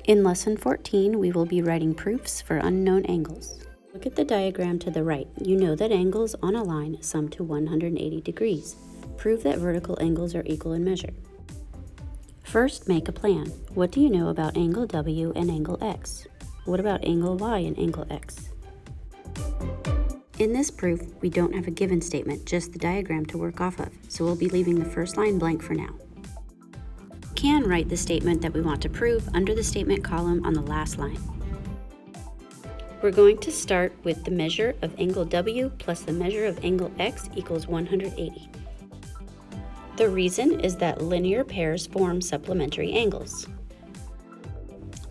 In Lesson 14, we will be writing proofs for unknown angles. Look at the diagram to the right. You know that angles on a line sum to 180 degrees. Prove that vertical angles are equal in measure. First, make a plan. What do you know about angle W and angle X? What about angle Y and angle X? In this proof, we don't have a given statement, just the diagram to work off of, so we'll be leaving the first line blank for now. Can write the statement that we want to prove under the statement column on the last line. We're going to start with the measure of angle W plus the measure of angle X equals 180. The reason is that linear pairs form supplementary angles.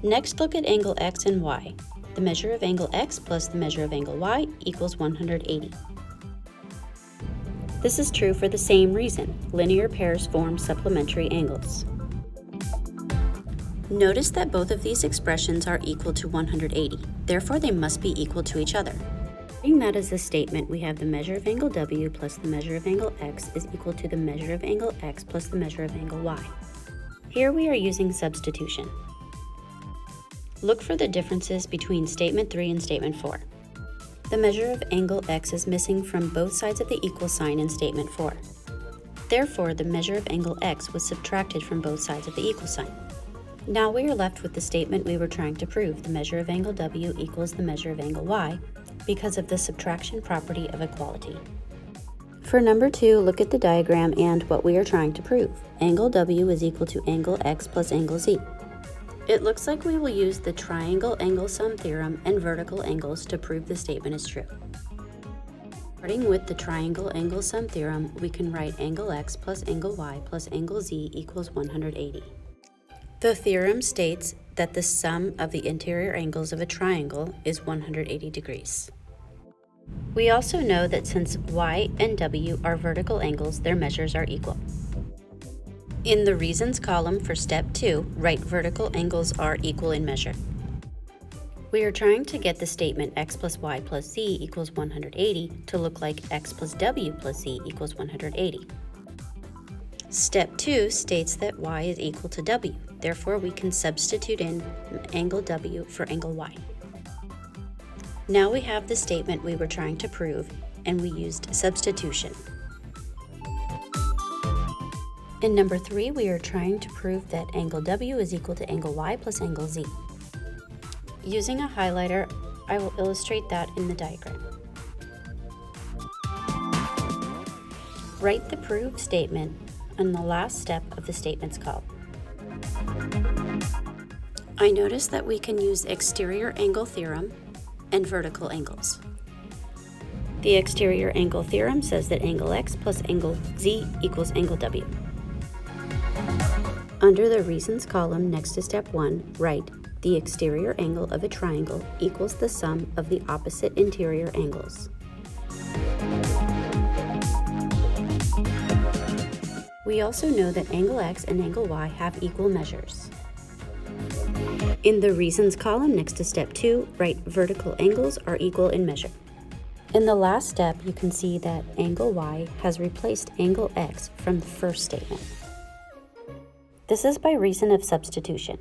Next, look at angle X and Y. The measure of angle X plus the measure of angle Y equals 180. This is true for the same reason. Linear pairs form supplementary angles. Notice that both of these expressions are equal to 180, therefore they must be equal to each other. Writing that as a statement, we have the measure of angle W plus the measure of angle X is equal to the measure of angle X plus the measure of angle Y. Here we are using substitution. Look for the differences between statement 3 and statement 4. The measure of angle X is missing from both sides of the equal sign in statement 4. Therefore, the measure of angle X was subtracted from both sides of the equal sign. Now we are left with the statement we were trying to prove, the measure of angle W equals the measure of angle Y, because of the subtraction property of equality. For number 2, look at the diagram and what we are trying to prove. Angle W is equal to angle X plus angle Z. It looks like we will use the triangle angle sum theorem and vertical angles to prove the statement is true. Starting with the triangle angle sum theorem, we can write angle X plus angle Y plus angle Z equals 180. The theorem states that the sum of the interior angles of a triangle is 180 degrees. We also know that since Y and W are vertical angles, their measures are equal. In the reasons column for step 2, write vertical angles are equal in measure. We are trying to get the statement X plus Y plus Z equals 180 to look like X plus W plus Z equals 180. Step 2 states that Y is equal to W. Therefore, we can substitute in angle W for angle Y. Now we have the statement we were trying to prove, and we used substitution. In number 3, we are trying to prove that angle W is equal to angle Y plus angle Z. Using a highlighter, I will illustrate that in the diagram. Write the prove statement on the last step of the statements column. I notice that we can use exterior angle theorem and vertical angles. The exterior angle theorem says that angle X plus angle Z equals angle W. Under the reasons column next to step 1, write the exterior angle of a triangle equals the sum of the opposite interior angles. We also know that angle X and angle Y have equal measures. In the reasons column next to step 2, write vertical angles are equal in measure. In the last step, you can see that angle Y has replaced angle X from the first statement. This is by reason of substitution.